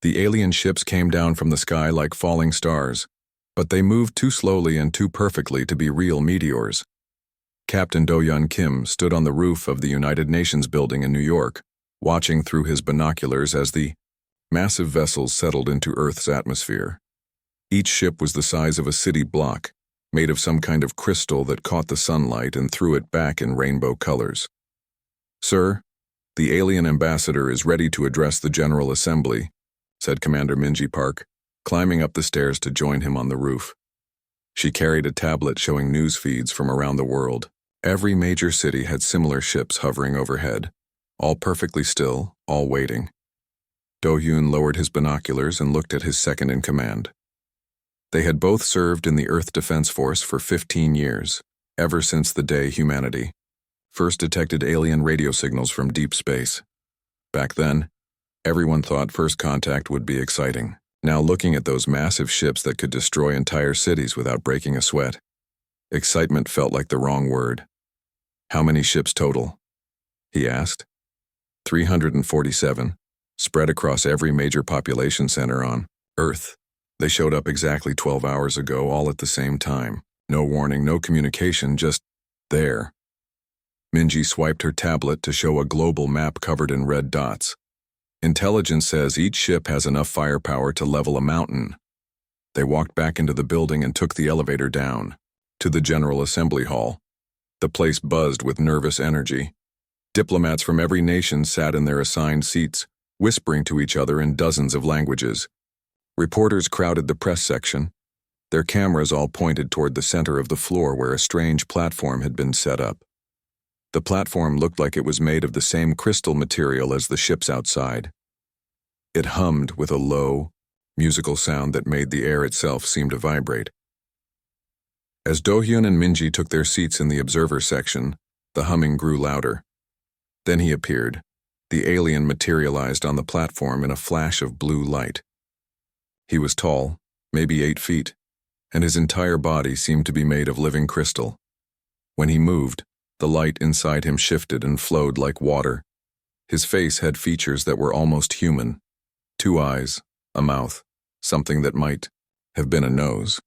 The alien ships came down from the sky like falling stars, but they moved too slowly and too perfectly to be real meteors. Captain Do-Yun Kim stood on the roof of the United Nations building in New York, watching through his binoculars as the massive vessels settled into Earth's atmosphere. Each ship was the size of a city block, made of some kind of crystal that caught the sunlight and threw it back in rainbow colors. "Sir, the alien ambassador is ready to address the General Assembly," said Commander Minji Park, climbing up the stairs to join him on the roof. She carried a tablet showing news feeds from around the world. Every major city had similar ships hovering overhead, all perfectly still, all waiting. Do-Hyun lowered his binoculars and looked at his second-in-command. They had both served in the Earth Defense Force for 15 years, ever since the day humanity first detected alien radio signals from deep space. Back then, everyone thought first contact would be exciting. Now looking at those massive ships that could destroy entire cities without breaking a sweat, excitement felt like the wrong word. "How many ships total?" he asked. 347, spread across every major population center on Earth. They showed up exactly 12 hours ago, all at the same time. No warning, no communication, just there. Minji swiped her tablet to show a global map covered in red dots. "Intelligence says each ship has enough firepower to level a mountain." They walked back into the building and took the elevator down to the General Assembly Hall. The place buzzed with nervous energy. Diplomats from every nation sat in their assigned seats, whispering to each other in dozens of languages. Reporters crowded the press section, their cameras all pointed toward the center of the floor where a strange platform had been set up. The platform looked like it was made of the same crystal material as the ships outside. It hummed with a low, musical sound that made the air itself seem to vibrate. As Do-Hyun and Minji took their seats in the observer section, the humming grew louder. Then he appeared. The alien materialized on the platform in a flash of blue light. He was tall, maybe 8 feet, and his entire body seemed to be made of living crystal. When he moved, the light inside him shifted and flowed like water. His face had features that were almost human. 2 eyes, a mouth, something that might have been a nose.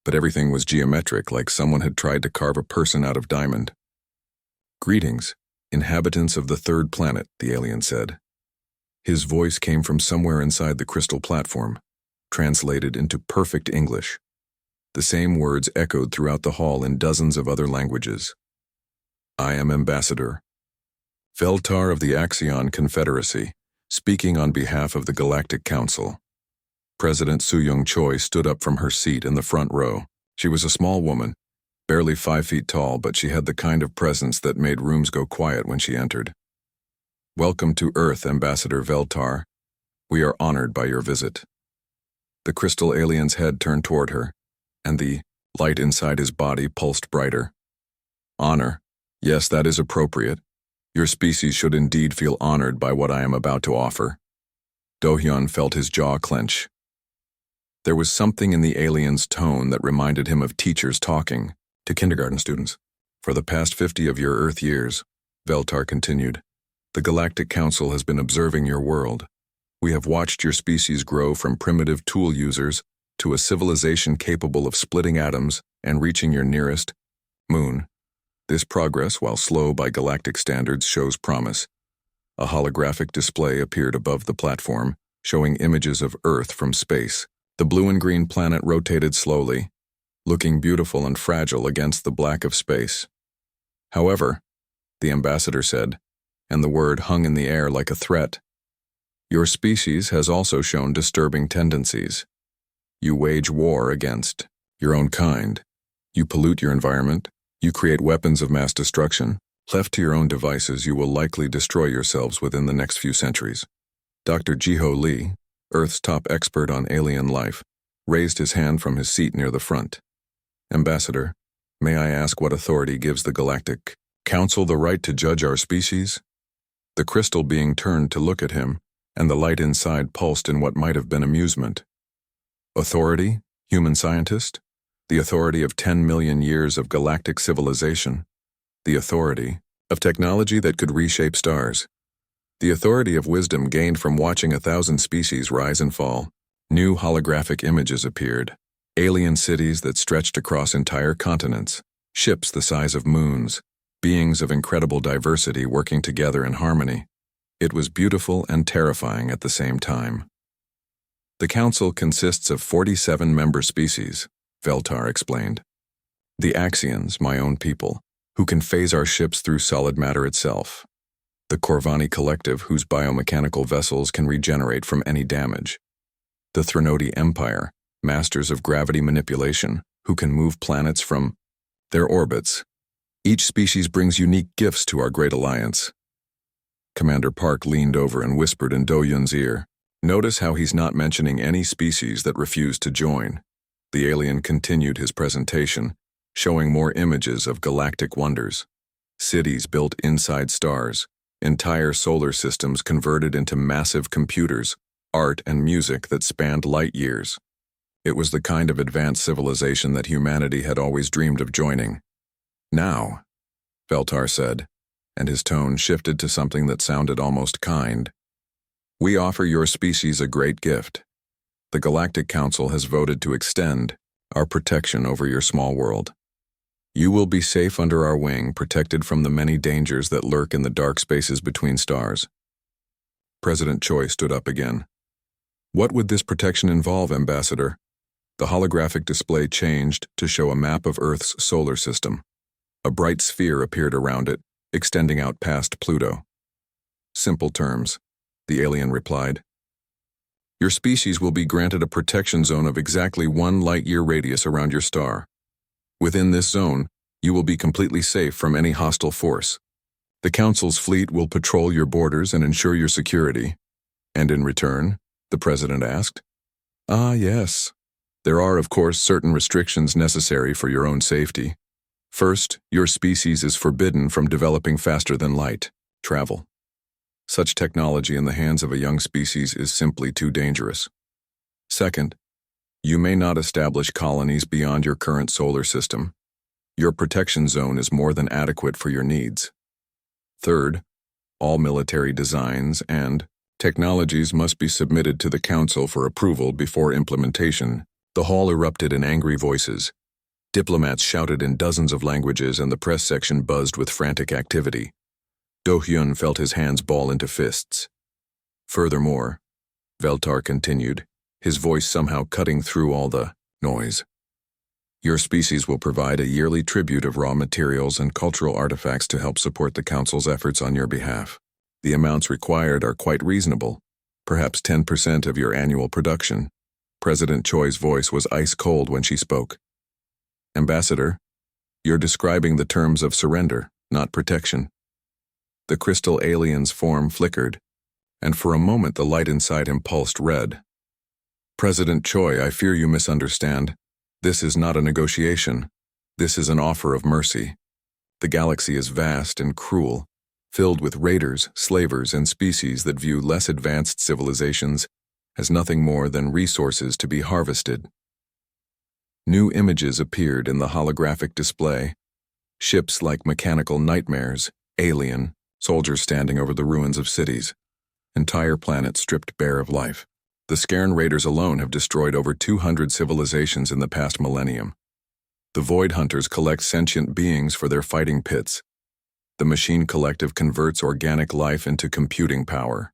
But everything was geometric, like someone had tried to carve a person out of diamond. "Greetings, inhabitants of the third planet," the alien said. His voice came from somewhere inside the crystal platform, translated into perfect English. The same words echoed throughout the hall in dozens of other languages. "I am Ambassador Veltar of the Axion Confederacy, speaking on behalf of the Galactic Council." President Soo-Young Choi stood up from her seat in the front row. She was a small woman, barely 5 feet tall, but she had the kind of presence that made rooms go quiet when she entered. "Welcome to Earth, Ambassador Veltar. We are honored by your visit." The crystal alien's head turned toward her, and the light inside his body pulsed brighter. "Honor. Yes, that is appropriate. Your species should indeed feel honored by what I am about to offer." Do-Hyun felt his jaw clench. There was something in the alien's tone that reminded him of teachers talking to kindergarten students. "For the past 50 of your Earth years," Veltar continued, "the Galactic Council has been observing your world. We have watched your species grow from primitive tool users to a civilization capable of splitting atoms and reaching your nearest moon. This progress, while slow by galactic standards, shows promise." A holographic display appeared above the platform, showing images of Earth from space. The blue and green planet rotated slowly, looking beautiful and fragile against the black of space. "However," the ambassador said, and the word hung in the air like a threat, "your species has also shown disturbing tendencies. You wage war against your own kind. You pollute your environment. You create weapons of mass destruction. Left to your own devices, you will likely destroy yourselves within the next few centuries." Dr. Jiho Lee, Earth's top expert on alien life, raised his hand from his seat near the front. "Ambassador, may I ask what authority gives the Galactic Council the right to judge our species?" The crystal being turned to look at him, and the light inside pulsed in what might have been amusement. "Authority, human scientist? The authority of 10 million years of galactic civilization. The authority of technology that could reshape stars. The authority of wisdom gained from watching 1,000 species rise and fall. New holographic images appeared. Alien cities that stretched across entire continents. Ships the size of moons. Beings of incredible diversity working together in harmony. It was beautiful and terrifying at the same time. The Council consists of 47 member species, Veltar explained. The Axians, my own people, who can phase our ships through solid matter itself. The Corvani Collective, whose biomechanical vessels can regenerate from any damage. The Threnodi Empire, masters of gravity manipulation, who can move planets from their orbits. Each species brings unique gifts to our great alliance. Commander Park leaned over and whispered in Do-Yun's ear. Notice how he's not mentioning any species that refused to join. The alien continued his presentation, showing more images of galactic wonders. Cities built inside stars, entire solar systems converted into massive computers, art and music that spanned light years. It was the kind of advanced civilization that humanity had always dreamed of joining. Now, Veltar said, and his tone shifted to something that sounded almost kind. We offer your species a great gift. The Galactic Council has voted to extend our protection over your small world. You will be safe under our wing, protected from the many dangers that lurk in the dark spaces between stars. President Choi stood up again. What would this protection involve, Ambassador? The holographic display changed to show a map of Earth's solar system. A bright sphere appeared around it, extending out past Pluto. Simple terms, the alien replied. Your species will be granted a protection zone of exactly 1 light-year radius around your star. Within this zone, you will be completely safe from any hostile force. The Council's fleet will patrol your borders and ensure your security. And in return, the President asked. Ah, yes. There are, of course, certain restrictions necessary for your own safety. First, your species is forbidden from developing faster than light travel. Such technology in the hands of a young species is simply too dangerous. Second, you may not establish colonies beyond your current solar system. Your protection zone is more than adequate for your needs. Third, all military designs and technologies must be submitted to the Council for approval before implementation. The hall erupted in angry voices. Diplomats shouted in dozens of languages and the press section buzzed with frantic activity. Do-Hyun felt his hands ball into fists. Furthermore, Veltar continued, his voice somehow cutting through all the noise. Your species will provide a yearly tribute of raw materials and cultural artifacts to help support the Council's efforts on your behalf. The amounts required are quite reasonable, perhaps 10% of your annual production. President Choi's voice was ice cold when she spoke. Ambassador, you're describing the terms of surrender, not protection. The crystal alien's form flickered, and for a moment the light inside him pulsed red. President Choi, I fear you misunderstand. This is not a negotiation. This is an offer of mercy. The galaxy is vast and cruel, filled with raiders, slavers, and species that view less advanced civilizations as nothing more than resources to be harvested. New images appeared in the holographic display. Ships like mechanical nightmares, alien, soldiers standing over the ruins of cities. Entire planets stripped bare of life. The Scairn Raiders alone have destroyed over 200 civilizations in the past millennium. The Void Hunters collect sentient beings for their fighting pits. The Machine Collective converts organic life into computing power.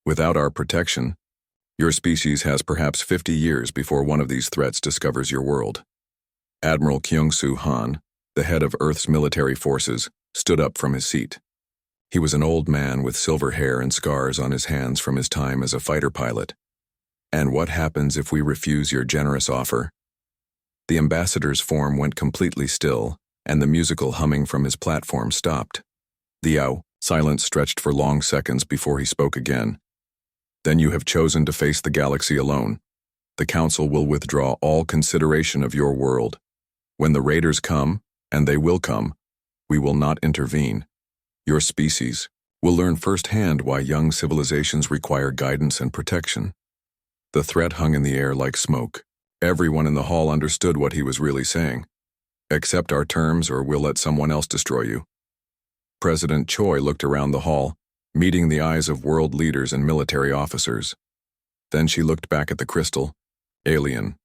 Without our protection, your species has perhaps 50 years before one of these threats discovers your world. Admiral Kyung-Soo Han, the head of Earth's military forces, stood up from his seat. He was an old man with silver hair and scars on his hands from his time as a fighter pilot. And what happens if we refuse your generous offer? The ambassador's form went completely still, and the musical humming from his platform stopped. The silence stretched for long seconds before he spoke again. Then you have chosen to face the galaxy alone. The Council will withdraw all consideration of your world. When the raiders come, and they will come, we will not intervene. Your species will learn firsthand why young civilizations require guidance and protection. The threat hung in the air like smoke. Everyone in the hall understood what he was really saying. Accept our terms or we'll let someone else destroy you. President Choi looked around the hall, meeting the eyes of world leaders and military officers. Then she looked back at the crystal. Alien.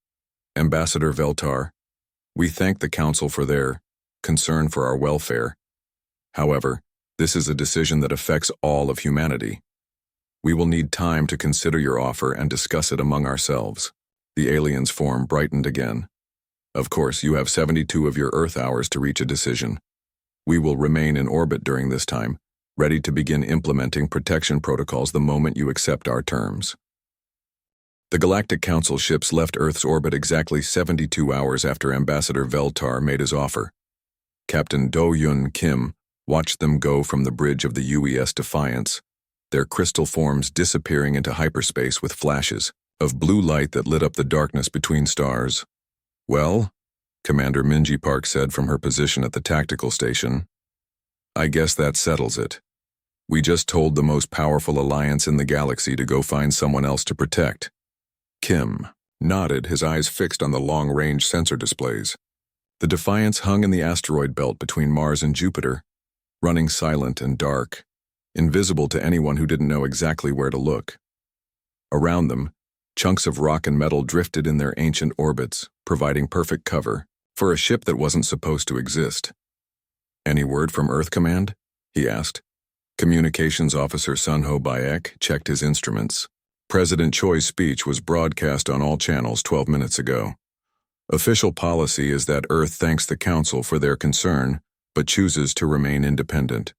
Ambassador Veltar, we thank the Council for their concern for our welfare. However, this is a decision that affects all of humanity. We will need time to consider your offer and discuss it among ourselves. The alien's form brightened again. Of course, you have 72 of your Earth hours to reach a decision. We will remain in orbit during this time, ready to begin implementing protection protocols the moment you accept our terms. The Galactic Council ships left Earth's orbit exactly 72 hours after Ambassador Veltar made his offer. Captain Do-Yun Kim watched them go from the bridge of the UES Defiance, their crystal forms disappearing into hyperspace with flashes of blue light that lit up the darkness between stars. Well, Commander Minji Park said from her position at the tactical station, I guess that settles it. We just told the most powerful alliance in the galaxy to go find someone else to protect. Kim nodded, his eyes fixed on the long-range sensor displays. The Defiance hung in the asteroid belt between Mars and Jupiter, running silent and dark, invisible to anyone who didn't know exactly where to look. Around them, chunks of rock and metal drifted in their ancient orbits, providing perfect cover for a ship that wasn't supposed to exist. Any word from Earth Command? He asked. Communications Officer Sunho Bayek checked his instruments. President Choi's speech was broadcast on all channels 12 minutes ago. Official policy is that Earth thanks the Council for their concern, but chooses to remain independent.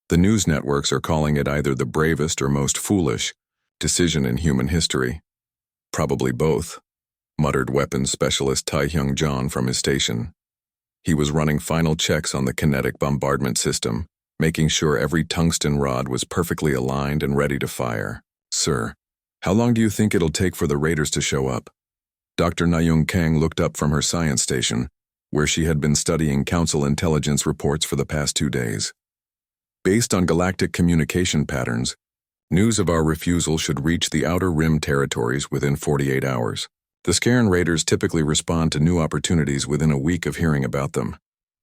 The news networks are calling it either the bravest or most foolish decision in human history. Probably both, muttered weapons specialist Tai-Hyung John from his station. He was running final checks on the kinetic bombardment system, making sure every tungsten rod was perfectly aligned and ready to fire. Sir, how long do you think it'll take for the raiders to show up? Dr. Nayung Kang looked up from her science station, where she had been studying Council intelligence reports for the past 2 days. Based on galactic communication patterns, news of our refusal should reach the Outer Rim territories within 48 hours. The Scairn raiders typically respond to new opportunities within a week of hearing about them.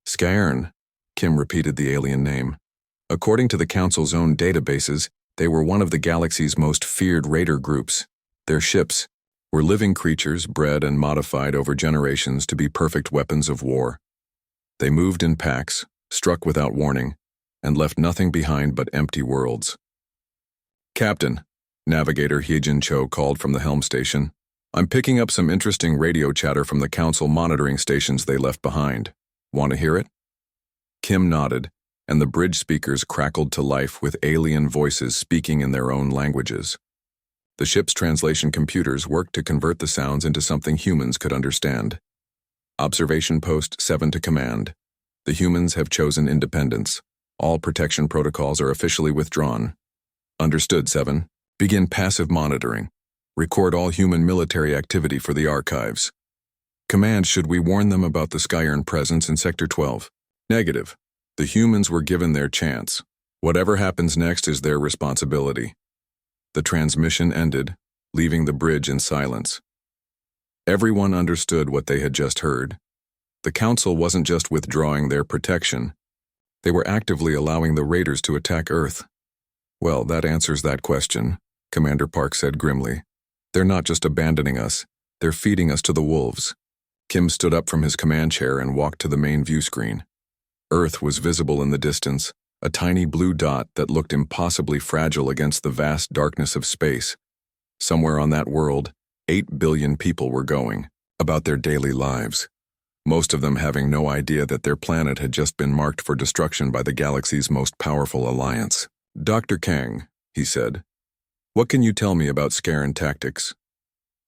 Scairn, Kim repeated the alien name. According to the Council's own databases, they were one of the galaxy's most feared raider groups. Their ships were living creatures bred and modified over generations to be perfect weapons of war. They moved in packs, struck without warning, and left nothing behind but empty worlds. Captain, Navigator Hyejin Cho called from the helm station. I'm picking up some interesting radio chatter from the Council monitoring stations they left behind. Want to hear it? Kim nodded, and the bridge speakers crackled to life with alien voices speaking in their own languages. The ship's translation computers worked to convert the sounds into something humans could understand. Observation Post 7 to Command. The humans have chosen independence. All protection protocols are officially withdrawn. Understood, 7. Begin passive monitoring. Record all human military activity for the archives. Command, should we warn them about the Skyern presence in Sector 12? Negative. The humans were given their chance. Whatever happens next is their responsibility. The transmission ended, leaving the bridge in silence. Everyone understood what they had just heard. The Council wasn't just withdrawing their protection. They were actively allowing the raiders to attack Earth. Well, that answers that question, Commander Park said grimly. They're not just abandoning us, they're feeding us to the wolves. Kim stood up from his command chair and walked to the main view screen. Earth was visible in the distance, a tiny blue dot that looked impossibly fragile against the vast darkness of space. Somewhere on that world, 8 billion people were going about their daily lives, most of them having no idea that their planet had just been marked for destruction by the galaxy's most powerful alliance. Dr. Kang, he said, what can you tell me about Scairn tactics?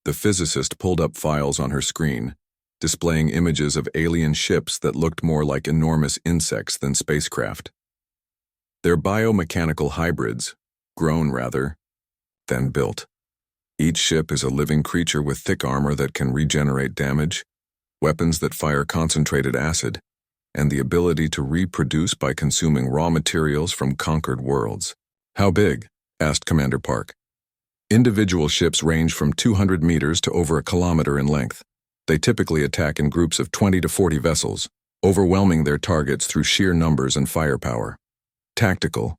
The physicist pulled up files on her screen, displaying images of alien ships that looked more like enormous insects than spacecraft. They're biomechanical hybrids, grown rather than built. Each ship is a living creature with thick armor that can regenerate damage, weapons that fire concentrated acid, and the ability to reproduce by consuming raw materials from conquered worlds. How big? Asked Commander Park. Individual ships range from 200 meters to over 1 kilometer in length. They typically attack in groups of 20 to 40 vessels, overwhelming their targets through sheer numbers and firepower. Tactical.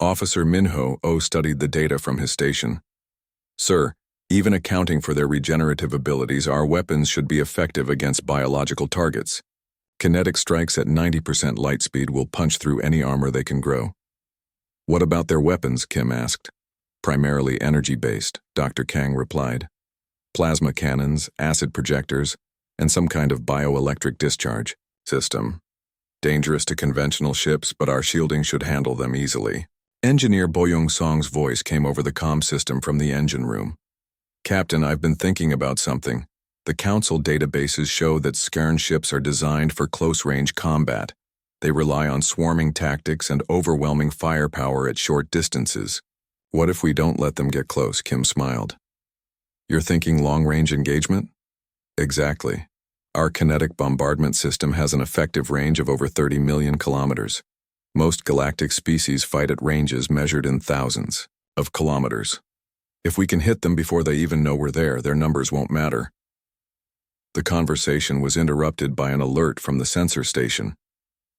Officer Minho O studied the data from his station. Sir, even accounting for their regenerative abilities, our weapons should be effective against biological targets. Kinetic strikes at 90% light speed will punch through any armor they can grow. What about their weapons? Kim asked. Primarily energy-based, Dr. Kang replied. Plasma cannons, acid projectors, and some kind of bioelectric discharge system. Dangerous to conventional ships, but our shielding should handle them easily. Engineer Boyoung Song's voice came over the comm system from the engine room. Captain, I've been thinking about something. The Council databases show that Skern ships are designed for close-range combat. They rely on swarming tactics and overwhelming firepower at short distances. What if we don't let them get close? Kim smiled. You're thinking long-range engagement? Exactly. Our kinetic bombardment system has an effective range of over 30 million kilometers. Most galactic species fight at ranges measured in thousands of kilometers. If we can hit them before they even know we're there, their numbers won't matter. The conversation was interrupted by an alert from the sensor station.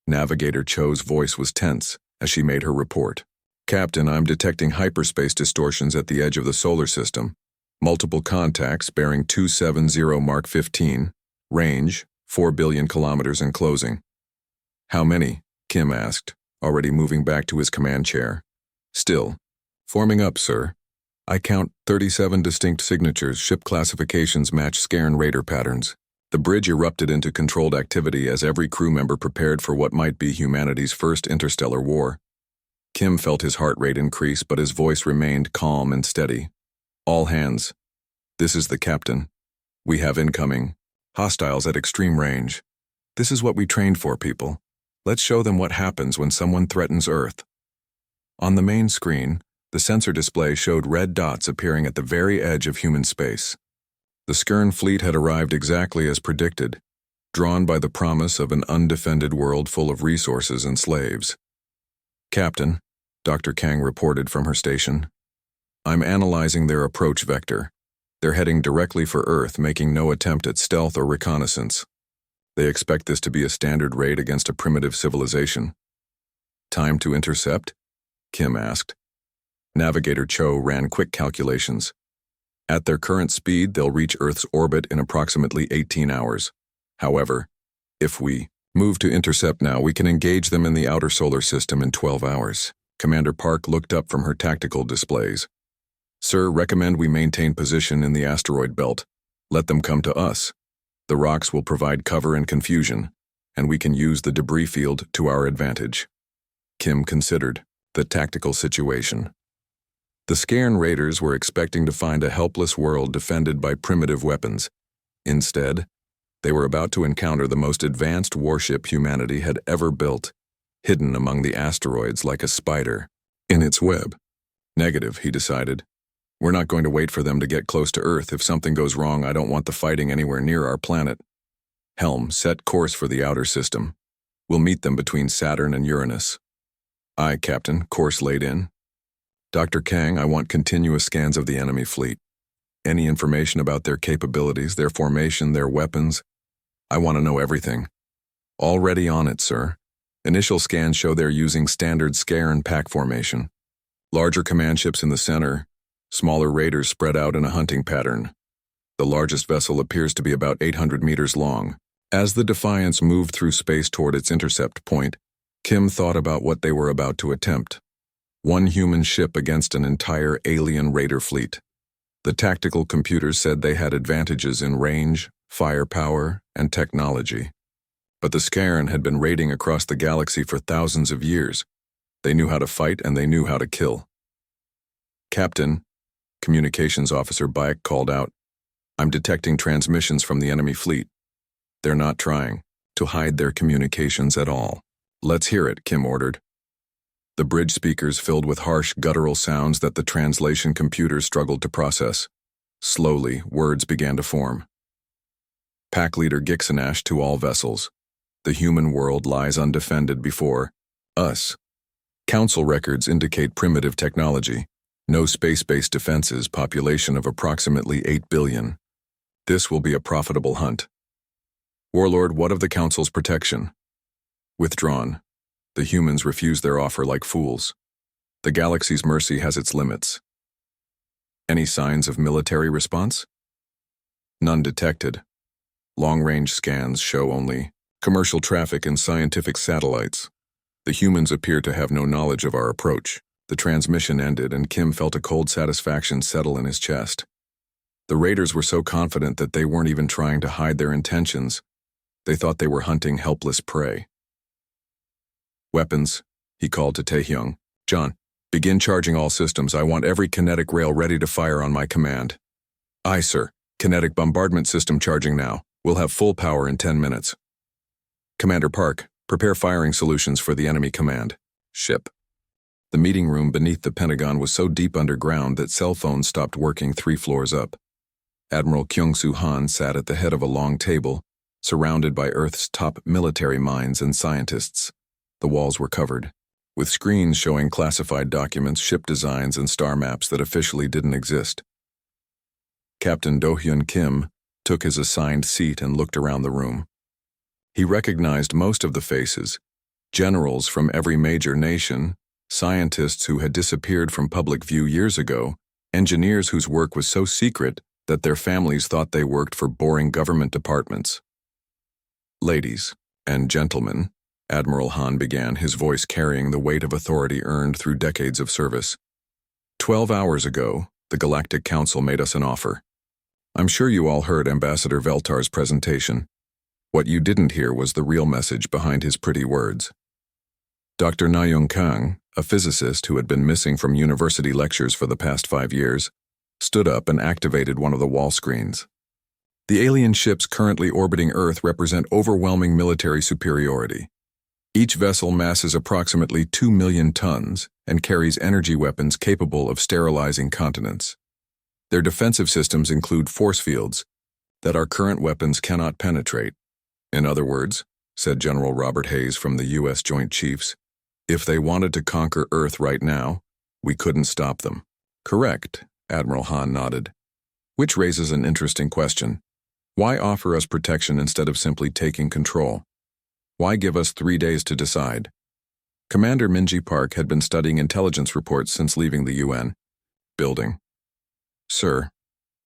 Navigator Cho's voice was tense as she made her report. Captain, I'm detecting hyperspace distortions at the edge of the solar system. Multiple contacts bearing 270 Mark 15. Range, 4 billion kilometers and closing. How many? Kim asked, already moving back to his command chair. Still. Forming up, sir. I count 37 distinct signatures. Ship classifications match Skern radar patterns. The bridge erupted into controlled activity as every crew member prepared for what might be humanity's first interstellar war. Kim felt his heart rate increase, but his voice remained calm and steady. All hands. This is the captain. We have incoming. Hostiles at extreme range. This is what we trained for, people. Let's show them what happens when someone threatens Earth. On the main screen, the sensor display showed red dots appearing at the very edge of human space. The Skern fleet had arrived exactly as predicted, drawn by the promise of an undefended world full of resources and slaves. Captain, Dr. Kang reported from her station. I'm analyzing their approach vector. They're heading directly for Earth, making no attempt at stealth or reconnaissance. They expect this to be a standard raid against a primitive civilization. Time to intercept? Kim asked. Navigator Cho ran quick calculations. At their current speed, they'll reach Earth's orbit in approximately 18 hours. However, if we move to intercept now, we can engage them in the outer solar system in 12 hours. Commander Park looked up from her tactical displays. Sir, recommend we maintain position in the asteroid belt. Let them come to us. The rocks will provide cover and confusion, and we can use the debris field to our advantage. Kim considered the tactical situation. The Skern raiders were expecting to find a helpless world defended by primitive weapons. Instead, they were about to encounter the most advanced warship humanity had ever built, hidden among the asteroids like a spider in its web. Negative, he decided. We're not going to wait for them to get close to Earth. If something goes wrong, I don't want the fighting anywhere near our planet. Helm, set course for the outer system. We'll meet them between Saturn and Uranus. Aye, Captain, course laid in. Dr. Kang, I want continuous scans of the enemy fleet. Any information about their capabilities, their formation, their weapons. I want to know everything. Already on it, sir. Initial scans show they're using standard Skern pack formation. Larger command ships in the center, smaller raiders spread out in a hunting pattern. The largest vessel appears to be about 800 meters long. As the Defiance moved through space toward its intercept point, Kim thought about what they were about to attempt. One human ship against an entire alien raider fleet. The tactical computers said they had advantages in range, firepower, and technology. But the Skern had been raiding across the galaxy for thousands of years. They knew how to fight and they knew how to kill. Captain, Communications Officer Bayek called out, I'm detecting transmissions from the enemy fleet. They're not trying to hide their communications at all. Let's hear it, Kim ordered. The bridge speakers filled with harsh, guttural sounds that the translation computers struggled to process. Slowly, words began to form. Pack Leader Gixanash to all vessels. The human world lies undefended before us. Council records indicate primitive technology. No space-based defenses, population of approximately 8 billion. This will be a profitable hunt. Warlord, what of the Council's protection? Withdrawn. The humans refuse their offer like fools. The galaxy's mercy has its limits. Any signs of military response? None detected. Long-range scans show only commercial traffic and scientific satellites. The humans appear to have no knowledge of our approach. The transmission ended, and Kim felt a cold satisfaction settle in his chest. The raiders were so confident that they weren't even trying to hide their intentions. They thought they were hunting helpless prey. Weapons, he called to Taehyung. John, begin charging all systems. I want every kinetic rail ready to fire on my command. Aye, sir. Kinetic bombardment system charging now. We'll have full power in 10 minutes. Commander Park, prepare firing solutions for the enemy command. Ship. The meeting room beneath the Pentagon was so deep underground that cell phones stopped working 3 floors up. Admiral Kyung-Soo Han sat at the head of a long table, surrounded by Earth's top military minds and scientists. The walls were covered, with screens showing classified documents, ship designs, and star maps that officially didn't exist. Captain Do-hyun Kim took his assigned seat and looked around the room. He recognized most of the faces, generals from every major nation, scientists who had disappeared from public view years ago, engineers whose work was so secret that their families thought they worked for boring government departments. Ladies and gentlemen, Admiral Han began, his voice carrying the weight of authority earned through decades of service. 12 hours ago, the Galactic Council made us an offer. I'm sure you all heard Ambassador Veltar's presentation. What you didn't hear was the real message behind his pretty words. Dr. Na Young-kang, a physicist who had been missing from university lectures for the past 5 years, stood up and activated one of the wall screens. The alien ships currently orbiting Earth represent overwhelming military superiority. Each vessel masses approximately 2 million tons and carries energy weapons capable of sterilizing continents. Their defensive systems include force fields that our current weapons cannot penetrate. In other words, said General Robert Hayes from the U.S. Joint Chiefs, if they wanted to conquer Earth right now, we couldn't stop them. Correct, Admiral Han nodded. Which raises an interesting question. Why offer us protection instead of simply taking control? Why give us 3 days to decide? Commander Minji Park had been studying intelligence reports since leaving the UN building. Sir,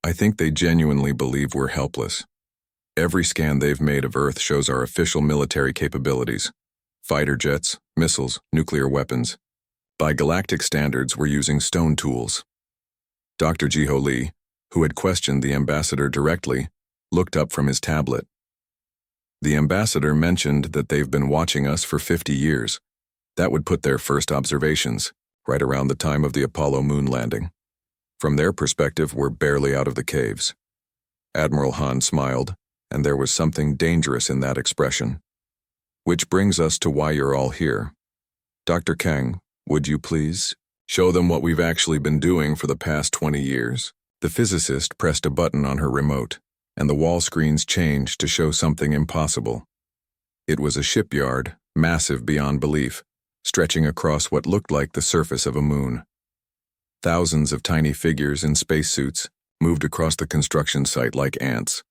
I think they genuinely believe we're helpless. Every scan they've made of Earth shows our official military capabilities. Fighter jets, missiles, nuclear weapons. By galactic standards, we're using stone tools. Dr. Jiho Lee, who had questioned the ambassador directly, looked up from his tablet. The ambassador mentioned that they've been watching us for 50 years. That would put their first observations, right around the time of the Apollo moon landing. From their perspective, we're barely out of the caves. Admiral Han smiled, and there was something dangerous in that expression. Which brings us to why you're all here. Dr. Kang, would you please show them what we've actually been doing for the past 20 years? The physicist pressed a button on her remote, and the wall screens changed to show something impossible. It was a shipyard, massive beyond belief, stretching across what looked like the surface of a moon. Thousands of tiny figures in spacesuits moved across the construction site like ants,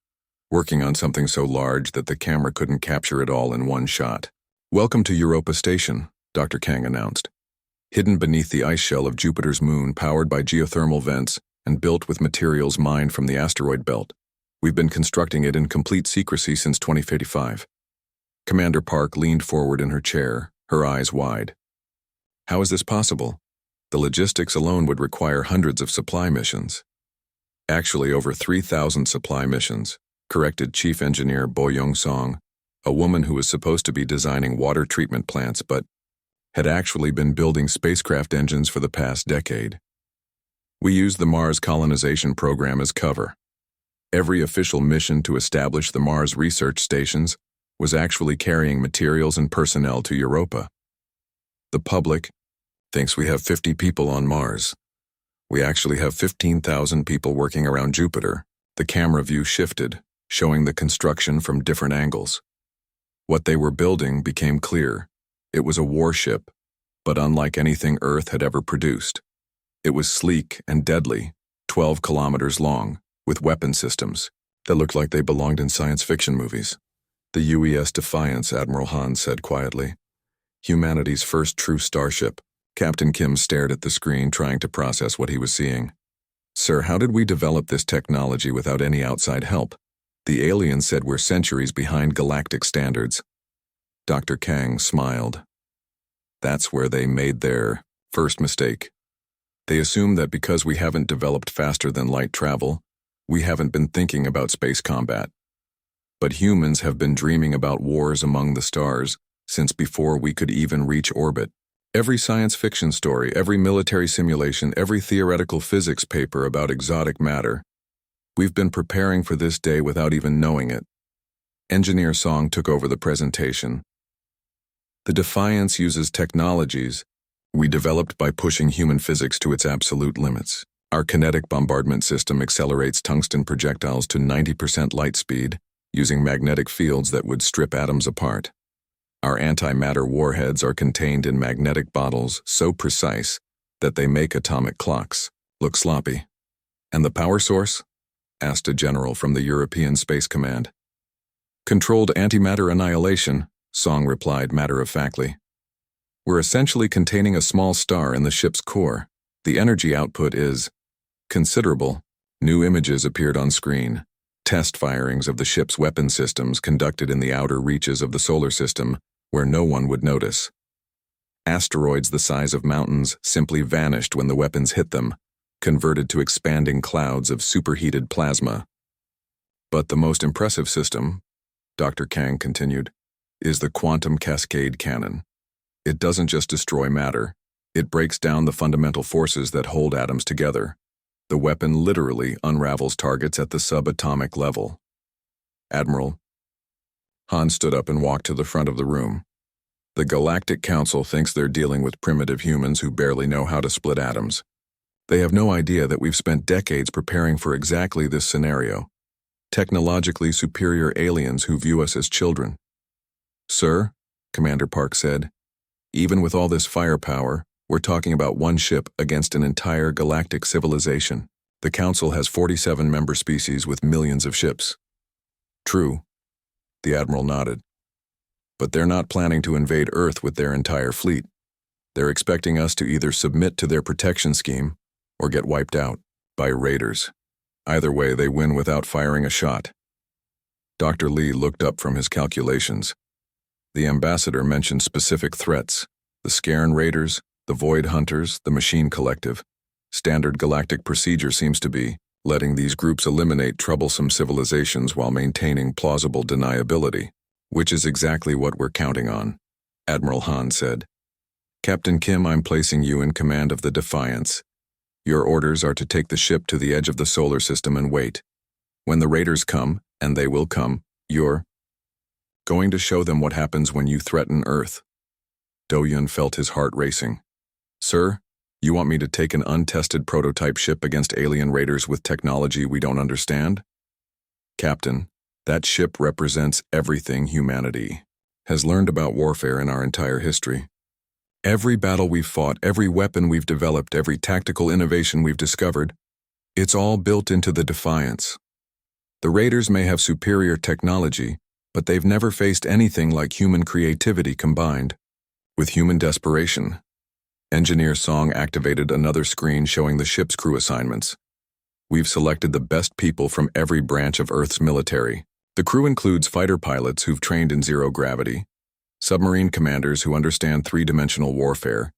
working on something so large that the camera couldn't capture it all in one shot. Welcome to Europa Station, Dr. Kang announced. Hidden beneath the ice shell of Jupiter's moon, powered by geothermal vents and built with materials mined from the asteroid belt. We've been constructing it in complete secrecy since 2055. Commander Park leaned forward in her chair, her eyes wide. How is this possible? The logistics alone would require hundreds of supply missions. Actually, over 3,000 supply missions, corrected Chief Engineer Bo Young-song, a woman who was supposed to be designing water treatment plants but had actually been building spacecraft engines for the past decade. We used the Mars colonization program as cover. Every official mission to establish the Mars research stations was actually carrying materials and personnel to Europa. The public thinks we have 50 people on Mars. We actually have 15,000 people working around Jupiter. The camera view shifted, showing the construction from different angles. What they were building became clear. It was a warship, but unlike anything Earth had ever produced. It was sleek and deadly, 12 kilometers long, with weapon systems that looked like they belonged in science fiction movies. The UES Defiance, Admiral Han said quietly. Humanity's first true starship, Captain Kim stared at the screen, trying to process what he was seeing. Sir, how did we develop this technology without any outside help? The aliens said we're centuries behind galactic standards. Dr. Kang smiled. That's where they made their first mistake. They assumed that because we haven't developed faster than light travel, we haven't been thinking about space combat. But humans have been dreaming about wars among the stars since before we could even reach orbit. Every science fiction story, every military simulation, every theoretical physics paper about exotic matter, we've been preparing for this day without even knowing it. Engineer Song took over the presentation. The Defiance uses technologies we developed by pushing human physics to its absolute limits. Our kinetic bombardment system accelerates tungsten projectiles to 90% light speed, using magnetic fields that would strip atoms apart. Our antimatter warheads are contained in magnetic bottles so precise that they make atomic clocks look sloppy. And the power source? Asked a general from the European Space Command. Controlled antimatter annihilation, Song replied matter-of-factly. We're essentially containing a small star in the ship's core. The energy output is considerable. New images appeared on screen. Test firings of the ship's weapon systems conducted in the outer reaches of the solar system, where no one would notice. Asteroids the size of mountains simply vanished when the weapons hit them, converted to expanding clouds of superheated plasma. But the most impressive system, Dr. Kang continued, is the quantum cascade cannon. It doesn't just destroy matter, it breaks down the fundamental forces that hold atoms together. The weapon literally unravels targets at the subatomic level. Admiral. Han stood up and walked to the front of the room. The Galactic Council thinks they're dealing with primitive humans who barely know how to split atoms. They have no idea that we've spent decades preparing for exactly this scenario. Technologically superior aliens who view us as children. Sir, Commander Park said, even with all this firepower, we're talking about one ship against an entire galactic civilization. The Council has 47 member species with millions of ships. True. The Admiral nodded. But they're not planning to invade Earth with their entire fleet. They're expecting us to either submit to their protection scheme or get wiped out by raiders. Either way, they win without firing a shot. Dr. Lee looked up from his calculations. The ambassador mentioned specific threats: the Scairn Raiders, the Void Hunters, the Machine Collective. Standard galactic procedure seems to be letting these groups eliminate troublesome civilizations while maintaining plausible deniability, which is exactly what we're counting on, Admiral Han said. Captain Kim, I'm placing you in command of the Defiance. Your orders are to take the ship to the edge of the solar system and wait. When the raiders come, and they will come, you're going to show them what happens when you threaten Earth. Do-Yun felt his heart racing. Sir, you want me to take an untested prototype ship against alien raiders with technology we don't understand? Captain, that ship represents everything humanity has learned about warfare in our entire history. Every battle we've fought, every weapon we've developed, every tactical innovation we've discovered, it's all built into the Defiance. The raiders may have superior technology, but they've never faced anything like human creativity combined with human desperation. Engineer Song activated another screen showing the ship's crew assignments. We've selected the best people from every branch of Earth's military. The crew includes fighter pilots who've trained in zero gravity, submarine commanders who understand three-dimensional warfare,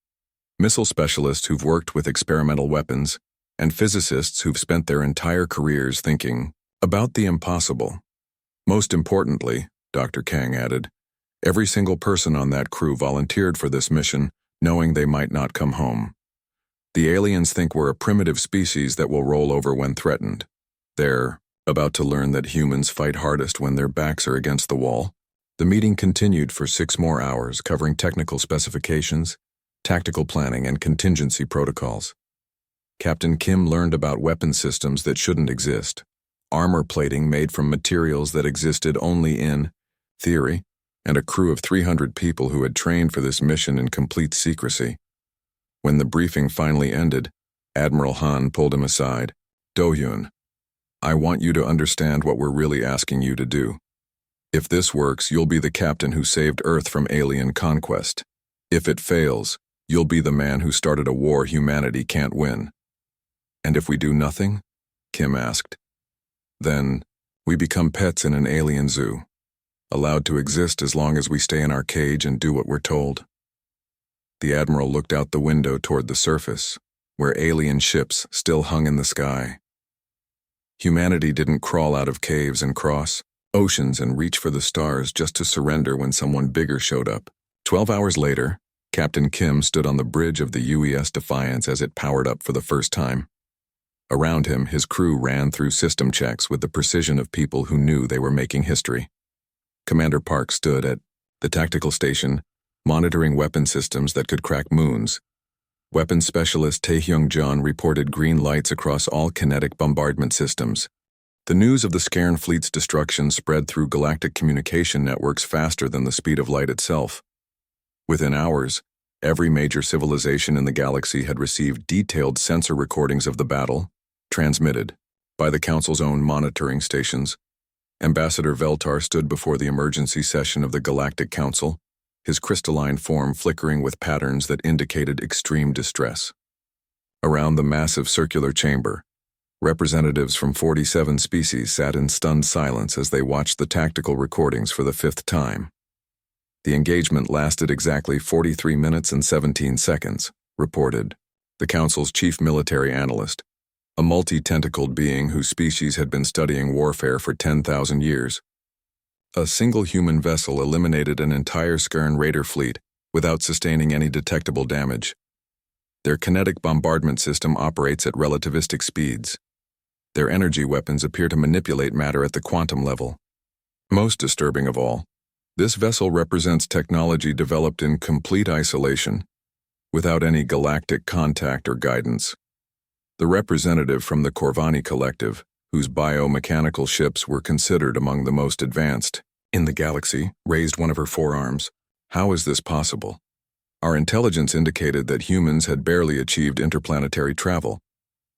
missile specialists who've worked with experimental weapons, and physicists who've spent their entire careers thinking about the impossible. Most importantly, Dr. Kang added, every single person on that crew volunteered for this mission, knowing they might not come home. The aliens think we're a primitive species that will roll over when threatened. They're about to learn that humans fight hardest when their backs are against the wall. The meeting continued for 6 more hours, covering technical specifications, tactical planning, and contingency protocols. Captain Kim learned about weapon systems that shouldn't exist, armor plating made from materials that existed only in theory, and a crew of 300 people who had trained for this mission in complete secrecy. When the briefing finally ended, Admiral Han pulled him aside. Do-Yun, I want you to understand what we're really asking you to do. If this works, you'll be the captain who saved Earth from alien conquest. If it fails, You'll be the man who started a war humanity can't win. And if we do nothing? Kim asked. Then, we become pets in an alien zoo, allowed to exist as long as we stay in our cage and do what we're told. The Admiral looked out the window toward the surface, where alien ships still hung in the sky. Humanity didn't crawl out of caves and cross oceans and reach for the stars just to surrender when someone bigger showed up. 12 hours later, Captain Kim stood on the bridge of the UES Defiance as it powered up for the first time. Around him, his crew ran through system checks with the precision of people who knew they were making history. Commander Park stood at the tactical station, monitoring weapon systems that could crack moons. Weapons Specialist Taehyung-jeon reported green lights across all kinetic bombardment systems. The news of the Scairn fleet's destruction spread through galactic communication networks faster than the speed of light itself. Within hours, every major civilization in the galaxy had received detailed sensor recordings of the battle, transmitted by the Council's own monitoring stations. Ambassador Veltar stood before the emergency session of the Galactic Council, his crystalline form flickering with patterns that indicated extreme distress. Around the massive circular chamber, representatives from 47 species sat in stunned silence as they watched the tactical recordings for the 5th time. The engagement lasted exactly 43 minutes and 17 seconds, reported the Council's chief military analyst, a multi-tentacled being whose species had been studying warfare for 10,000 years. A single human vessel eliminated an entire Scairn raider fleet without sustaining any detectable damage. Their kinetic bombardment system operates at relativistic speeds. Their energy weapons appear to manipulate matter at the quantum level. Most disturbing of all, this vessel represents technology developed in complete isolation, without any galactic contact or guidance. The representative from the Corvani Collective, whose biomechanical ships were considered among the most advanced in the galaxy, raised one of her forearms. How is this possible? Our intelligence indicated that humans had barely achieved interplanetary travel.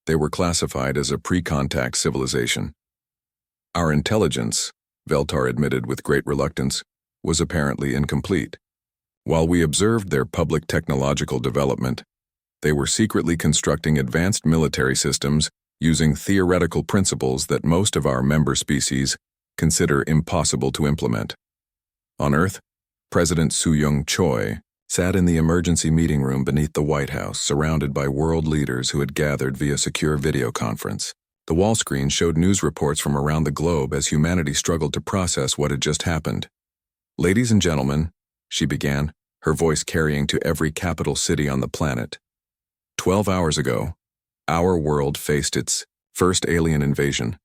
They were classified as a pre-contact civilization. Our intelligence, Veltar admitted with great reluctance, was apparently incomplete. While we observed their public technological development, they were secretly constructing advanced military systems using theoretical principles that most of our member species consider impossible to implement. On Earth, President Soo-young Choi sat in the emergency meeting room beneath the White House, surrounded by world leaders who had gathered via secure video conference. The wall screen showed news reports from around the globe as humanity struggled to process what had just happened. "Ladies and gentlemen," she began, her voice carrying to every capital city on the planet. 12 hours ago, our world faced its first alien invasion.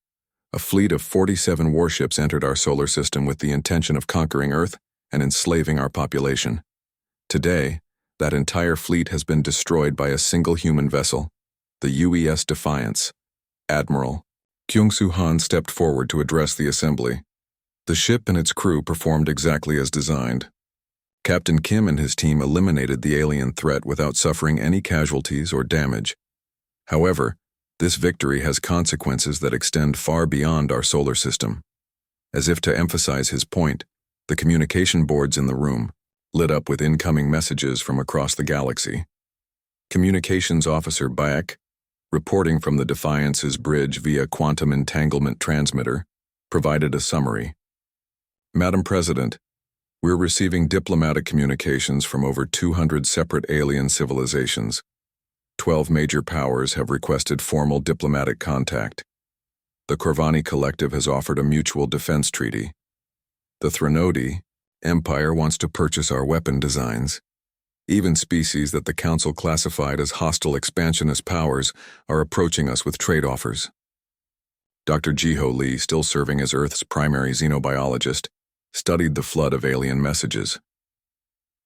A fleet of 47 warships entered our solar system with the intention of conquering Earth and enslaving our population. Today, that entire fleet has been destroyed by a single human vessel, the UES Defiance. Admiral Kyung-Soo Han stepped forward to address the assembly. The ship and its crew performed exactly as designed. Captain Kim and his team eliminated the alien threat without suffering any casualties or damage. However, this victory has consequences that extend far beyond our solar system. As if to emphasize his point, the communication boards in the room lit up with incoming messages from across the galaxy. Communications Officer Baek, reporting from the Defiance's bridge via quantum entanglement transmitter, provided a summary. "Madam President, we're receiving diplomatic communications from over 200 separate alien civilizations. 12 major powers have requested formal diplomatic contact. The Corvani Collective has offered a mutual defense treaty. The Threnodi Empire wants to purchase our weapon designs. Even species that the Council classified as hostile expansionist powers are approaching us with trade offers." Dr. Jiho Lee, still serving as Earth's primary xenobiologist, studied the flood of alien messages.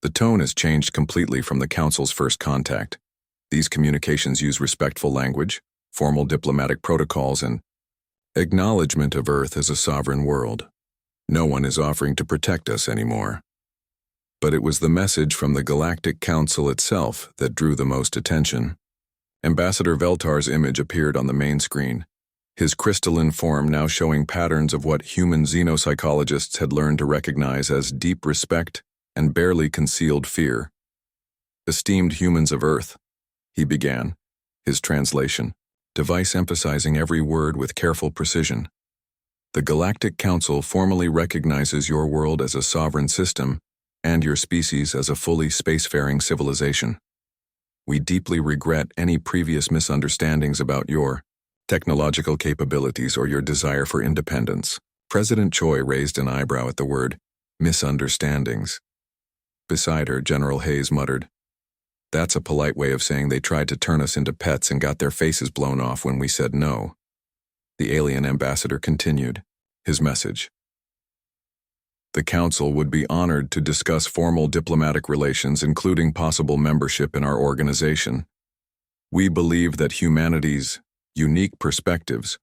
The tone has changed completely from the Council's first contact. These communications use respectful language, formal diplomatic protocols, and acknowledgement of Earth as a sovereign world. No one is offering to protect us anymore. But it was the message from the Galactic Council itself that drew the most attention. Ambassador Veltar's image appeared on the main screen, his crystalline form now showing patterns of what human xenopsychologists had learned to recognize as deep respect and barely concealed fear. Esteemed humans of Earth, he began, his translation, device emphasizing every word with careful precision. The Galactic Council formally recognizes your world as a sovereign system and your species as a fully spacefaring civilization. We deeply regret any previous misunderstandings about your technological capabilities or your desire for independence. President Choi raised an eyebrow at the word misunderstandings. Beside her, General Hayes muttered, "That's a polite way of saying they tried to turn us into pets and got their faces blown off when we said no." The alien ambassador continued his message. The Council would be honored to discuss formal diplomatic relations, including possible membership in our organization. We believe that humanity's unique perspectives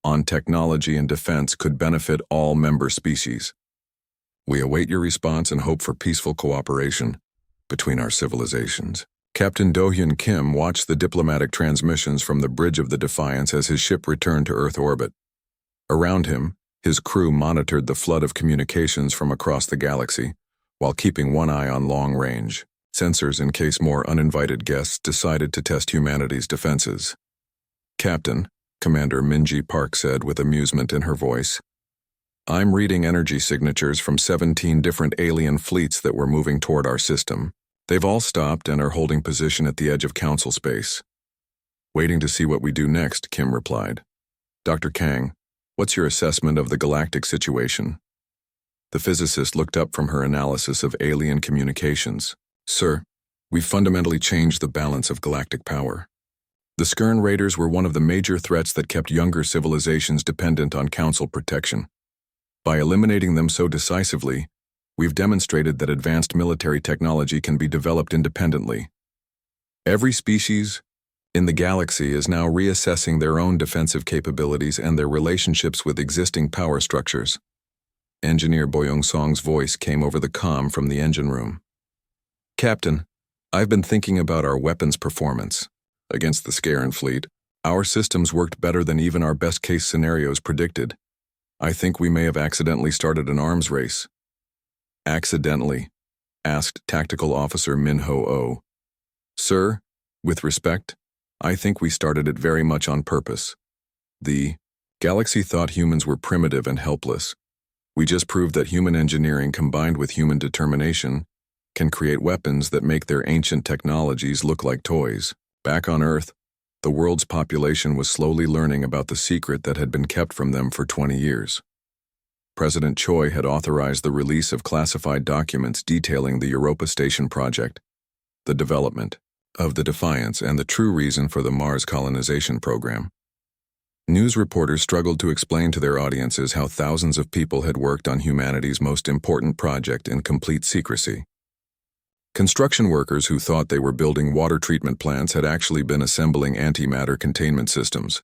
on technology and defense could benefit all member species. We await your response and hope for peaceful cooperation between our civilizations. Captain Do-hyun Kim watched the diplomatic transmissions from the bridge of the Defiance as his ship returned to Earth orbit. Around him, his crew monitored the flood of communications from across the galaxy, while keeping one eye on long-range sensors in case more uninvited guests decided to test humanity's defenses. "Captain," Commander Minji Park said with amusement in her voice, "I'm reading energy signatures from 17 different alien fleets that were moving toward our system. They've all stopped and are holding position at the edge of Council space." "Waiting to see what we do next," Kim replied. "Dr. Kang, what's your assessment of the galactic situation?" The physicist looked up from her analysis of alien communications. "Sir, we've fundamentally changed the balance of galactic power. The Skern Raiders were one of the major threats that kept younger civilizations dependent on Council protection. By eliminating them so decisively, we've demonstrated that advanced military technology can be developed independently. Every species in the galaxy is now reassessing their own defensive capabilities and their relationships with existing power structures." Engineer Boyoung Song's voice came over the comm from the engine room. "Captain, I've been thinking about our weapons performance. Against the Skaren fleet, our systems worked better than even our best-case scenarios predicted. I think we may have accidentally started an arms race." "Accidentally?" asked Tactical Officer Min Ho-oh. "Sir, with respect, I think we started it very much on purpose. The galaxy thought humans were primitive and helpless. We just proved that human engineering combined with human determination can create weapons that make their ancient technologies look like toys." Back on Earth, the world's population was slowly learning about the secret that had been kept from them for 20 years. President Choi had authorized the release of classified documents detailing the Europa Station project, the development of the Defiance, and the true reason for the Mars colonization program. News reporters struggled to explain to their audiences how thousands of people had worked on humanity's most important project in complete secrecy. Construction workers who thought they were building water treatment plants had actually been assembling antimatter containment systems.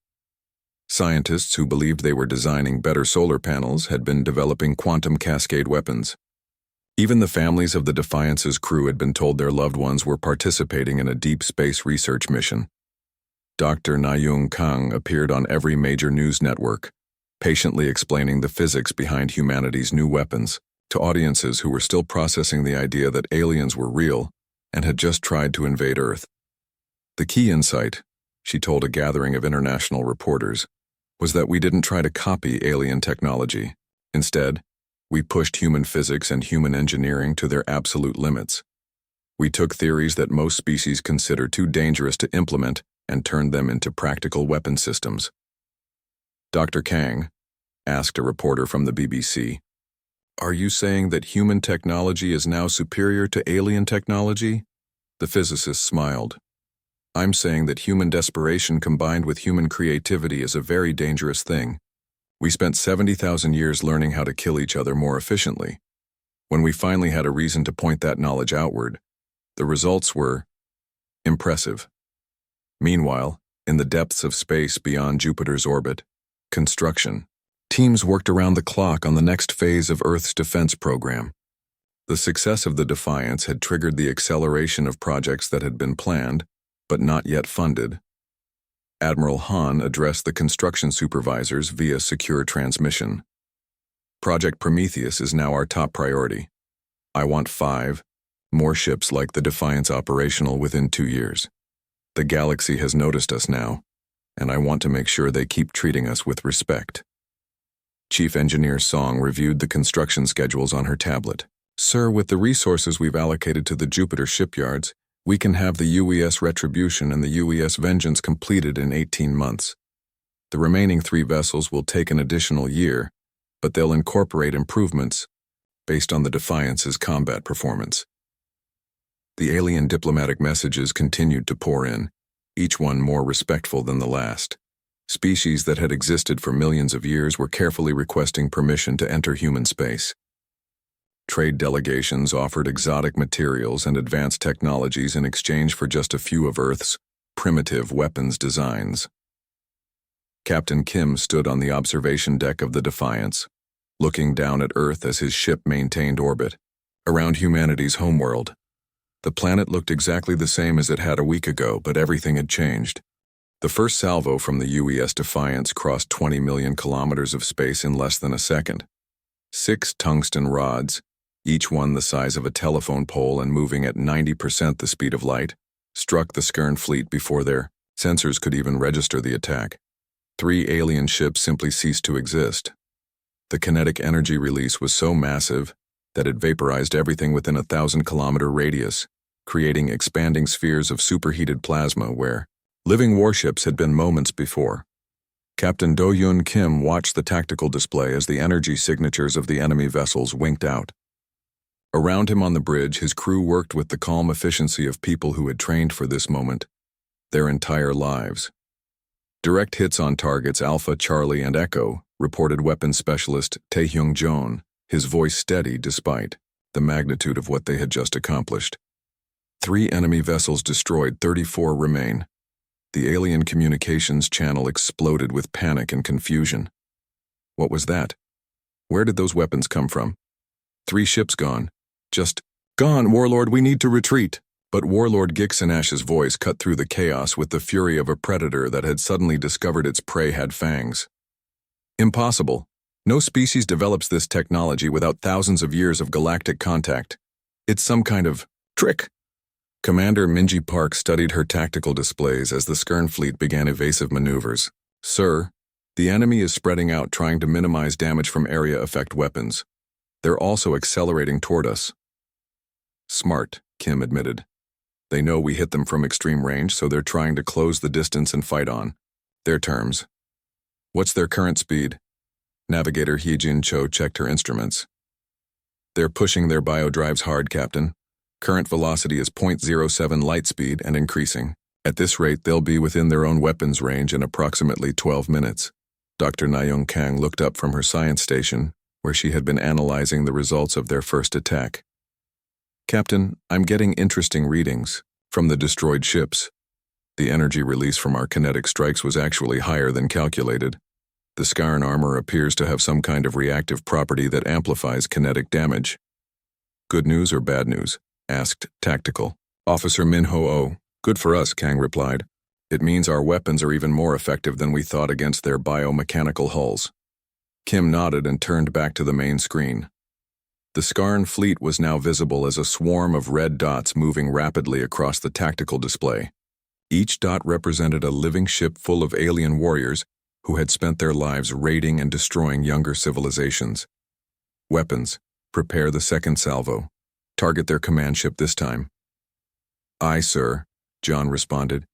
Scientists who believed they were designing better solar panels had been developing quantum cascade weapons. Even the families of the Defiance's crew had been told their loved ones were participating in a deep space research mission. Dr. Na-young Kang appeared on every major news network, patiently explaining the physics behind humanity's new weapons to audiences who were still processing the idea that aliens were real and had just tried to invade Earth. "The key insight," she told a gathering of international reporters, "was that we didn't try to copy alien technology. Instead, we pushed human physics and human engineering to their absolute limits. We took theories that most species consider too dangerous to implement and turned them into practical weapon systems." "Dr. Kang," asked a reporter from the BBC, "are you saying that human technology is now superior to alien technology?" The physicist smiled. "I'm saying that human desperation combined with human creativity is a very dangerous thing. We spent 70,000 years learning how to kill each other more efficiently. When we finally had a reason to point that knowledge outward, the results were impressive. Meanwhile, in the depths of space beyond Jupiter's orbit, construction teams worked around the clock on the next phase of Earth's defense program. The success of the Defiance had triggered the acceleration of projects that had been planned, but not yet funded. Admiral Han addressed the construction supervisors via secure transmission. "Project Prometheus is now our top priority. I want 5 More ships like the Defiance operational within 2 years. The galaxy has noticed us now, and I want to make sure they keep treating us with respect. Chief Engineer Song reviewed the construction schedules on her tablet. Sir, with the resources we've allocated to the Jupiter shipyards, we can have the UES Retribution and the UES Vengeance completed in 18 months. The remaining 3 vessels will take an additional year, but they'll incorporate improvements based on the Defiance's combat performance. The alien diplomatic messages continued to pour in, each one more respectful than the last. Species that had existed for millions of years were carefully requesting permission to enter human space. Trade delegations offered exotic materials and advanced technologies in exchange for just a few of Earth's primitive weapons designs. Captain Kim stood on the observation deck of the Defiance, looking down at Earth as his ship maintained orbit around humanity's homeworld. The planet looked exactly the same as it had a week ago, but everything had changed. The first salvo from the UES Defiance crossed 20 million kilometers of space in less than a second. 6 tungsten rods, each one the size of a telephone pole and moving at 90% the speed of light, struck the Skern fleet before their sensors could even register the attack. 3 alien ships simply ceased to exist. The kinetic energy release was so massive that it vaporized everything within a 1,000-kilometer radius, creating expanding spheres of superheated plasma where living warships had been moments before. Captain Do-Yoon Kim watched the tactical display as the energy signatures of the enemy vessels winked out. Around him on the bridge, his crew worked with the calm efficiency of people who had trained for this moment their entire lives. Direct hits on targets Alpha, Charlie, and Echo, reported weapons specialist Taehyung Joon, his voice steady despite the magnitude of what they had just accomplished. 3 enemy vessels destroyed, 34 remain. The alien communications channel exploded with panic and confusion. What was that? Where did those weapons come from? 3 ships gone. Just, "Gone, Warlord, we need to retreat." But Warlord Gixanash's voice cut through the chaos with the fury of a predator that had suddenly discovered its prey had fangs. Impossible. No species develops this technology without thousands of years of galactic contact. It's some kind of trick. Commander Minji Park studied her tactical displays as the Skern fleet began evasive maneuvers. Sir, the enemy is spreading out trying to minimize damage from area effect weapons. They're also accelerating toward us. Smart, Kim admitted. They know we hit them from extreme range, so they're trying to close the distance and fight on their terms. What's their current speed? Navigator Heejin Cho checked her instruments. They're pushing their biodrives hard, Captain. Current velocity is 0.07 light speed and increasing. At this rate, they'll be within their own weapons range in approximately 12 minutes. Dr. Nayoung Kang looked up from her science station, where she had been analyzing the results of their first attack. Captain, I'm getting interesting readings from the destroyed ships. The energy release from our kinetic strikes was actually higher than calculated. The Skarn armor appears to have some kind of reactive property that amplifies kinetic damage. Good news or bad news? Asked Tactical. Officer Min Ho-Oh. Good for us, Kang replied. It means our weapons are even more effective than we thought against their biomechanical hulls. Kim nodded and turned back to the main screen. The Skarn fleet was now visible as a swarm of red dots moving rapidly across the tactical display. Each dot represented a living ship full of alien warriors who had spent their lives raiding and destroying younger civilizations. Weapons. Prepare the second salvo. Target their command ship this time. Aye, sir, John responded.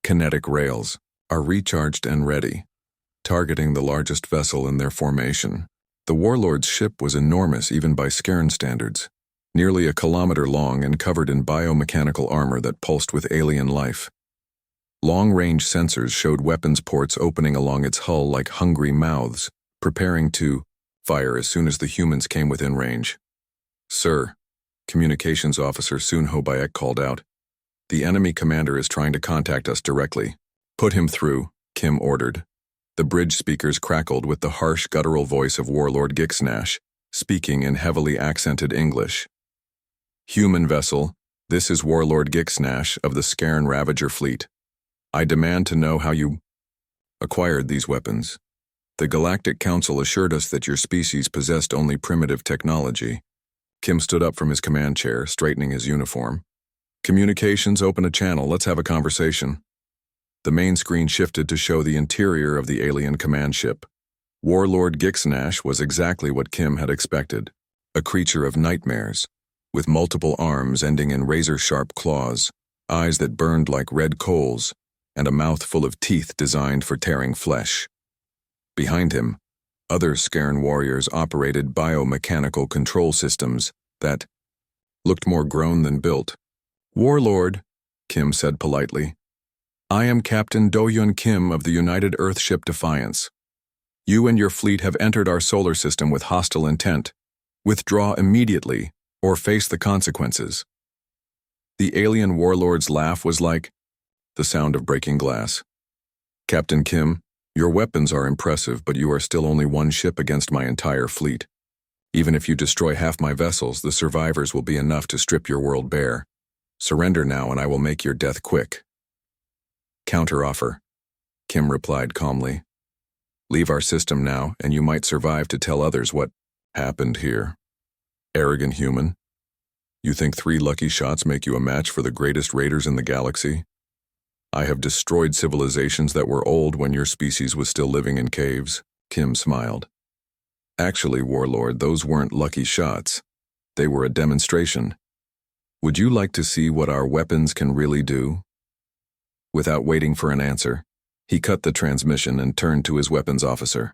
Kinetic rails are recharged and ready, targeting the largest vessel in their formation. The warlord's ship was enormous even by Skern standards, nearly a kilometer long and covered in biomechanical armor that pulsed with alien life. Long-range sensors showed weapons ports opening along its hull like hungry mouths, preparing to fire as soon as the humans came within range. Sir, Communications Officer Soon Ho Baek called out. The enemy commander is trying to contact us directly. Put him through, Kim ordered. The bridge speakers crackled with the harsh guttural voice of Warlord Gixnash, speaking in heavily accented English. Human vessel, this is Warlord Gixnash of the Skarn Ravager fleet. I demand to know how you acquired these weapons. The Galactic Council assured us that your species possessed only primitive technology. Kim stood up from his command chair, straightening his uniform. Communications, open a channel, let's have a conversation. The main screen shifted to show the interior of the alien command ship. Warlord Gixnash was exactly what Kim had expected, a creature of nightmares, with multiple arms ending in razor-sharp claws, eyes that burned like red coals, and a mouth full of teeth designed for tearing flesh. Behind him, other Scaran warriors operated biomechanical control systems that looked more grown than built. "Warlord," Kim said politely, "I am Captain Do-Yun Kim of the United Earthship Defiance. You and your fleet have entered our solar system with hostile intent. Withdraw immediately, or face the consequences." The alien warlord's laugh was like the sound of breaking glass. "Captain Kim, your weapons are impressive, but you are still only one ship against my entire fleet. Even if you destroy half my vessels, the survivors will be enough to strip your world bare. Surrender now and I will make your death quick." "Counteroffer," Kim replied calmly. "Leave our system now, and you might survive to tell others what happened here. Arrogant human. You think 3 lucky shots make you a match for the greatest raiders in the galaxy? I have destroyed civilizations that were old when your species was still living in caves." Kim smiled. "Actually, Warlord, those weren't lucky shots. They were a demonstration. Would you like to see what our weapons can really do?" Without waiting for an answer, he cut the transmission and turned to his weapons officer.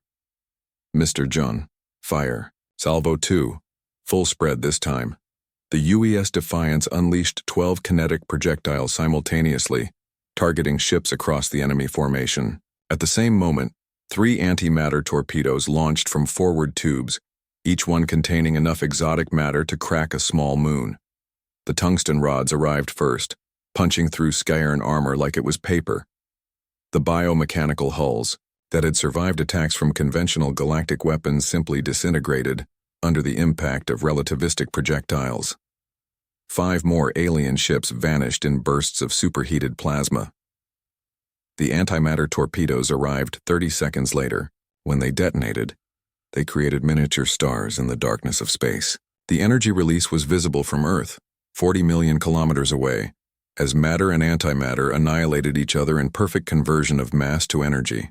"Mr. Jun, fire. Salvo 2. Full spread this time." The UES Defiance unleashed 12 kinetic projectiles simultaneously, targeting ships across the enemy formation. At the same moment, 3 antimatter torpedoes launched from forward tubes, each one containing enough exotic matter to crack a small moon. The tungsten rods arrived first, punching through Scaran armor like it was paper. The biomechanical hulls, that had survived attacks from conventional galactic weapons, simply disintegrated under the impact of relativistic projectiles. 5 more alien ships vanished in bursts of superheated plasma. The antimatter torpedoes arrived 30 seconds later. When they detonated, they created miniature stars in the darkness of space. The energy release was visible from Earth, 40 million kilometers away, as matter and antimatter annihilated each other in perfect conversion of mass to energy.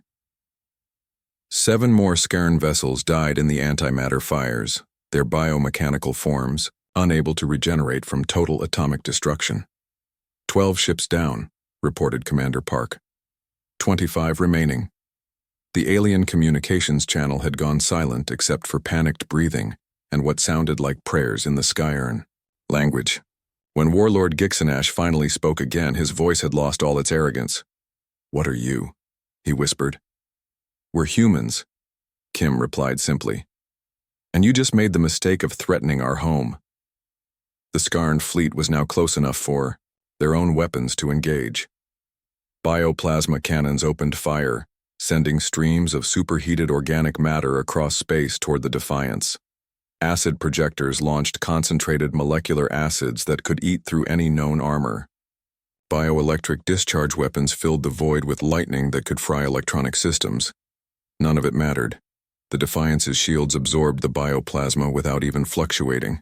7 more Scaran vessels died in the antimatter fires, their biomechanical forms unable to regenerate from total atomic destruction. 12 ships down, reported Commander Park. 25 remaining. The alien communications channel had gone silent except for panicked breathing and what sounded like prayers in the Skyurn language. When Warlord Gixnash finally spoke again, his voice had lost all its arrogance. "What are you?" he whispered. "We're humans," Kim replied simply. "And you just made the mistake of threatening our home." The Scarn fleet was now close enough for their own weapons to engage. Bioplasma cannons opened fire, sending streams of superheated organic matter across space toward the Defiance. Acid projectors launched concentrated molecular acids that could eat through any known armor. Bioelectric discharge weapons filled the void with lightning that could fry electronic systems. None of it mattered. The Defiance's shields absorbed the bioplasma without even fluctuating.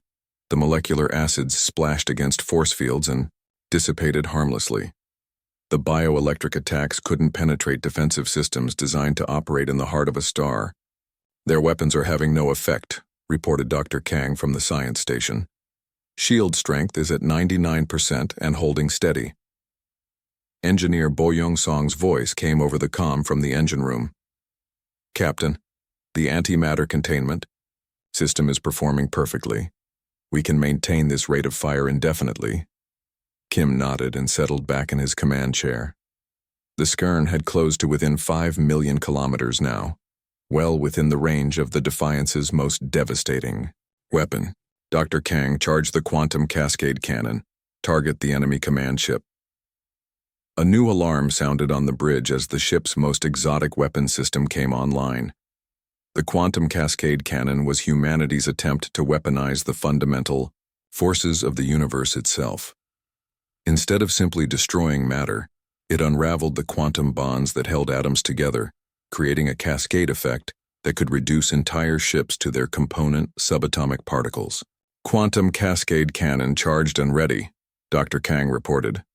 The molecular acids splashed against force fields and dissipated harmlessly. The bioelectric attacks couldn't penetrate defensive systems designed to operate in the heart of a star. "Their weapons are having no effect," reported Dr. Kang from the science station. "Shield strength is at 99% and holding steady." Engineer Bo Young-song's voice came over the comm from the engine room. "Captain, the antimatter containment system is performing perfectly. We can maintain this rate of fire indefinitely." Kim nodded and settled back in his command chair. The Scaran had closed to within 5 million kilometers now, well within the range of the Defiance's most devastating weapon. Dr. Kang charged the quantum cascade cannon, target the enemy command ship. A new alarm sounded on the bridge as the ship's most exotic weapon system came online. The quantum cascade cannon was humanity's attempt to weaponize the fundamental forces of the universe itself. Instead of simply destroying matter, it unraveled the quantum bonds that held atoms together, creating a cascade effect that could reduce entire ships to their component subatomic particles. Quantum cascade cannon charged and ready, Dr. Kang reported.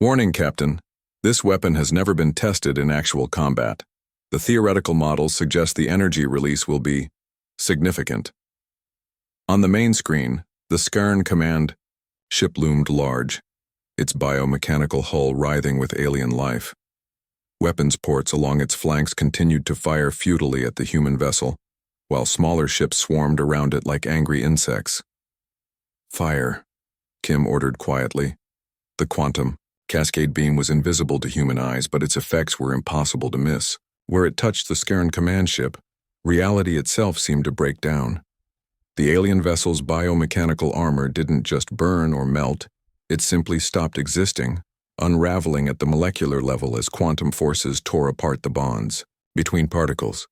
Warning, Captain. This weapon has never been tested in actual combat. The theoretical models suggest the energy release will be significant. On the main screen, the Skarn command ship loomed large, its biomechanical hull writhing with alien life. Weapons ports along its flanks continued to fire futilely at the human vessel, while smaller ships swarmed around it like angry insects. Fire, Kim ordered quietly. The quantum cascade beam was invisible to human eyes, but its effects were impossible to miss. Where it touched the Skarn command ship, reality itself seemed to break down. The alien vessel's biomechanical armor didn't just burn or melt, it simply stopped existing, unraveling at the molecular level as quantum forces tore apart the bonds between particles.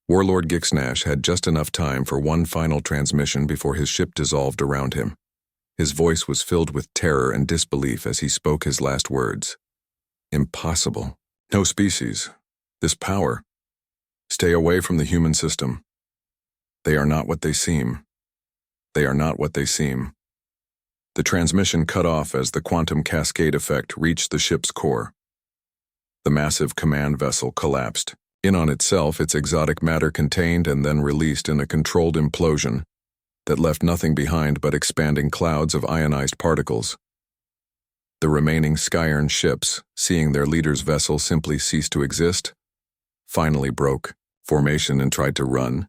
Warlord Gixnash had just enough time for one final transmission before his ship dissolved around him. His voice was filled with terror and disbelief as he spoke his last words. Impossible. No species. This power. Stay away from the human system. They are not what they seem. They are not what they seem. The transmission cut off as the quantum cascade effect reached the ship's core. The massive command vessel collapsed, in on itself, its exotic matter contained and then released in a controlled implosion that left nothing behind but expanding clouds of ionized particles. The remaining Skyern ships, seeing their leader's vessel simply cease to exist, finally broke formation and tried to run,